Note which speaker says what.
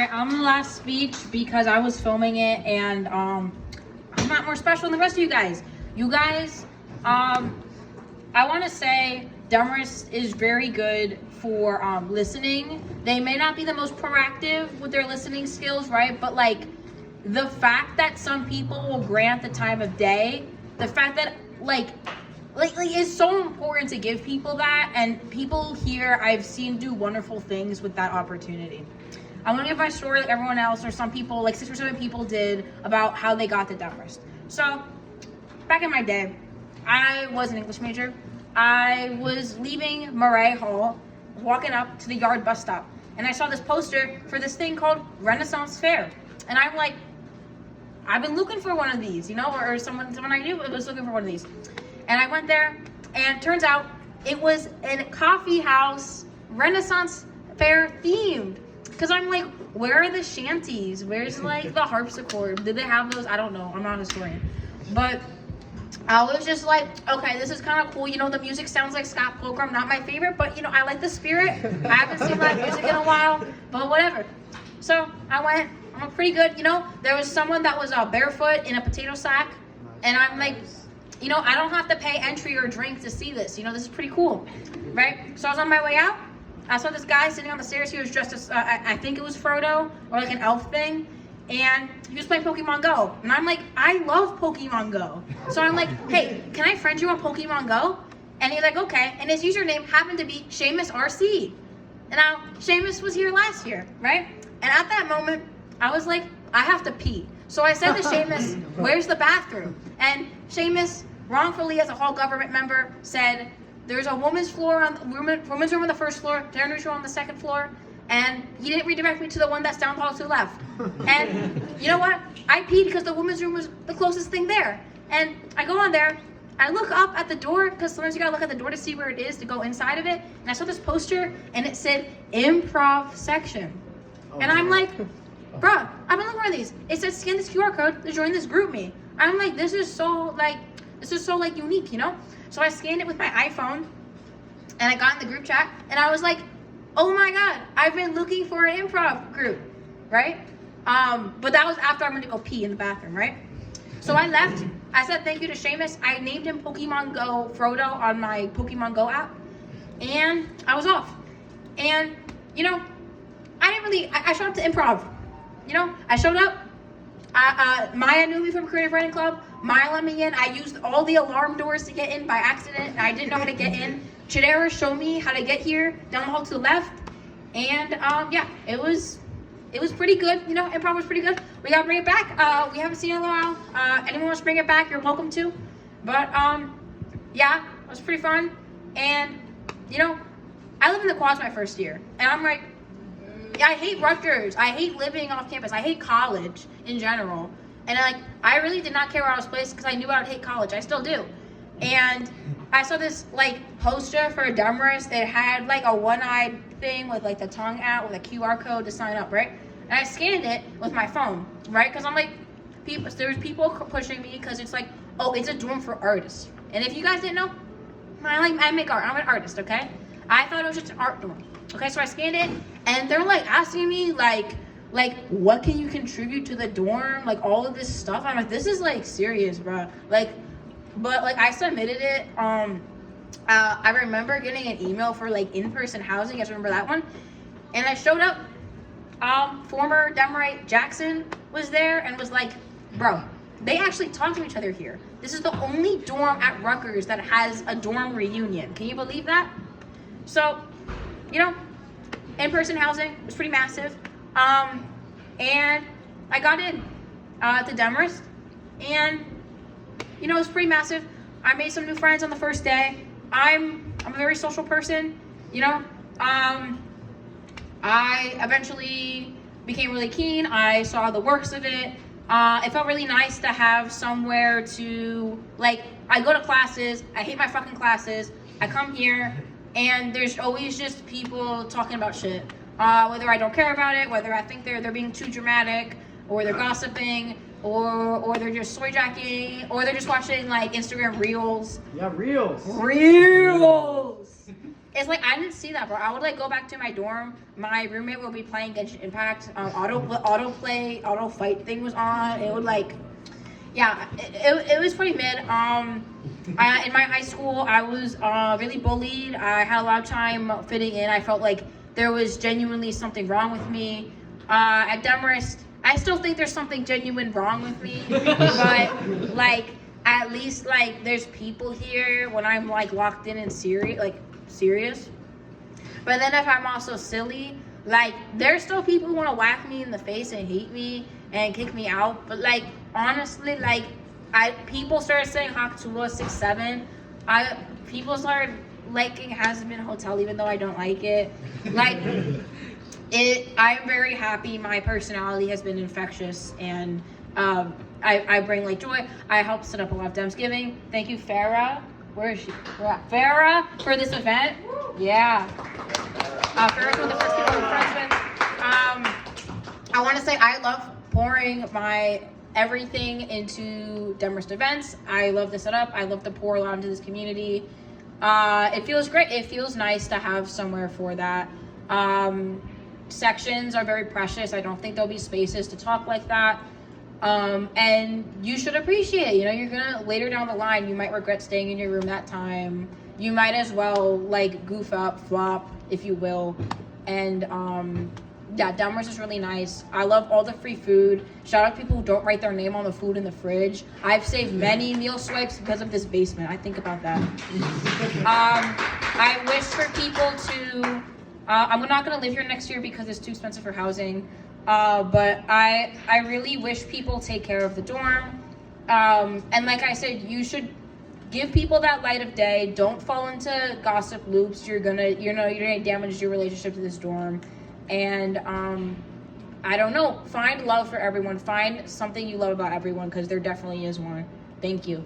Speaker 1: Alright, I'm the last speech because I was filming it and I'm not more special than the rest of you guys. You guys, I want to say Demarest is very good for listening. They may not be the most proactive with their listening skills, right? But like the fact that some people will grant the time of day, the fact that like it's so important to give people that, and people here I've seen do wonderful things with that opportunity. I want to give my story like everyone else, or some people, like 6 or 7 people did, about how they got to Demarest. So, back in my day, I was an English major. I was leaving Murray Hall, walking up to the Yard bus stop, and I saw this poster for this thing called Renaissance Fair. And I'm like, I've been looking for one of these, you know, or someone I knew was looking for one of these. And I went there, and it turns out it was a coffee house, Renaissance Fair themed. Because I'm like, where are the shanties? Where's like the harpsichord? Did they have those? I don't know. I'm not a historian. But I was just like, okay, this is kind of cool. You know, the music sounds like Scott Pilgrim. Not my favorite, but you know, I like the spirit. I haven't seen live music in a while, but whatever. So I went. I'm pretty good. You know, there was someone that was barefoot in a potato sack. And I'm like, you know, I don't have to pay entry or drink to see this. You know, this is pretty cool, right? So I was on my way out. I saw this guy sitting on the stairs. He was dressed as, I think it was Frodo, or like an elf thing. And he was playing Pokemon Go. And I'm like, I love Pokemon Go. So I'm like, hey, can I friend you on Pokemon Go? And he's like, okay. And his username happened to be Seamus RC. And now, Seamus was here last year, right? And at that moment, I was like, I have to pee. So I said to Seamus, where's the bathroom? And Seamus, wrongfully as a hall government member, said, there's a women's room on the first floor, gender room on the second floor, and he didn't redirect me to the one that's down the hall to the left. And you know what? I peed because the women's room was the closest thing there. And I go on there, I look up at the door, because sometimes you gotta look at the door to see where it is to go inside of it, and I saw this poster, and it said, improv section. And I'm like, bruh, I've been looking for these. It says scan this QR code to join this group me. I'm like, this is so unique, you know? So I scanned it with my iPhone, and I got in the group chat, and I was like, oh my God, I've been looking for an improv group, right? But that was after I went to go pee in the bathroom, right? So I left. I said thank you to Seamus. I named him Pokemon Go Frodo on my Pokemon Go app, and I was off. And, you know, I showed up to improv. You know, I showed up. Maya knew me from Creative Writing Club. Maya let me in. I used all the alarm doors to get in by accident. I didn't know how to get in. Chidera showed me how to get here, down the hall to the left. And yeah, it was pretty good. You know, improv was pretty good. We gotta bring it back. We haven't seen it in a while. Anyone wants to bring it back, you're welcome to. But yeah, it was pretty fun. And you know, I lived in the quads my first year, and I'm like, I hate Rutgers. I hate living off campus. I hate college in general. And I really did not care where I was placed because I knew I would hate college. I still do. And I saw this like poster for Demarest. It had like a one-eyed thing with like the tongue out with a QR code to sign up, right? And I scanned it with my phone, right? Because I'm like, there's people pushing me because it's like, oh, it's a dorm for artists. And if you guys didn't know, I make art. I'm an artist, okay? I thought it was just an art dorm. Okay, so I scanned it, and they're like asking me like what can you contribute to the dorm, like all of this stuff. I'm like, this is like serious, bro. But I submitted it. I remember getting an email for like in-person housing. You guys remember that one? And I showed up. Former Demerite Jackson was there and was like, bro, they actually talk to each other here. This is the only dorm at Rutgers that has a dorm reunion. Can you believe that? So, you know, in-person housing was pretty massive. And I got in to Demarest, and you know, it was pretty massive. I made some new friends on the first day. I'm a very social person, you know. I eventually became really keen. I saw the works of it. It felt really nice to have somewhere to, like, I go to classes, I hate my fucking classes, I come here, and there's always just people talking about shit. Whether I don't care about it, whether I think they're being too dramatic, or they're gossiping, or they're just soy jacking, or they're just watching like Instagram reels.
Speaker 2: Yeah, reels.
Speaker 1: Reels. it's like I didn't see that, bro. I would like go back to my dorm. My roommate would be playing Genshin Impact. Auto fight thing was on. It would like, yeah, it was pretty mid. In my high school, I was really bullied. I had a lot of time fitting in. I felt like there was genuinely something wrong with me. At Demarest, I still think there's something genuine wrong with me, but like at least like there's people here when I'm like locked in and serious. But then if I'm also silly, like there's still people who want to whack me in the face and hate me and kick me out. But like honestly, like people started saying Hakutua 6'7". People started liking Hasn't Been Hotel even though I don't like it. Like I'm very happy. My personality has been infectious, and I bring like joy. I helped set up a lot of Demsgiving. Thank you, Farah. Where is she? Farah for this event. Yeah. Farah's one of the first people I'm friends with. I want to say I love pouring my everything into Demarest events. I love the setup. I love to pour a lot into this community. It feels great. It feels nice to have somewhere for that. Sections are very precious. I don't think there'll be spaces to talk like that. And you should appreciate it. You know, you're gonna later down the line, you might regret staying in your room that time. You might as well like goof up, flop, if you will. And yeah, Demarest is really nice. I love all the free food. Shout out to people who don't write their name on the food in the fridge. I've saved many meal swipes because of this basement. I think about that. I wish for people to I'm not gonna live here next year because it's too expensive for housing. But I really wish people take care of the dorm. And like I said, you should give people that light of day. Don't fall into gossip loops. You're gonna damage your relationship to this dorm. And I don't know. Find love for everyone. Find something you love about everyone, because there definitely is one. Thank you.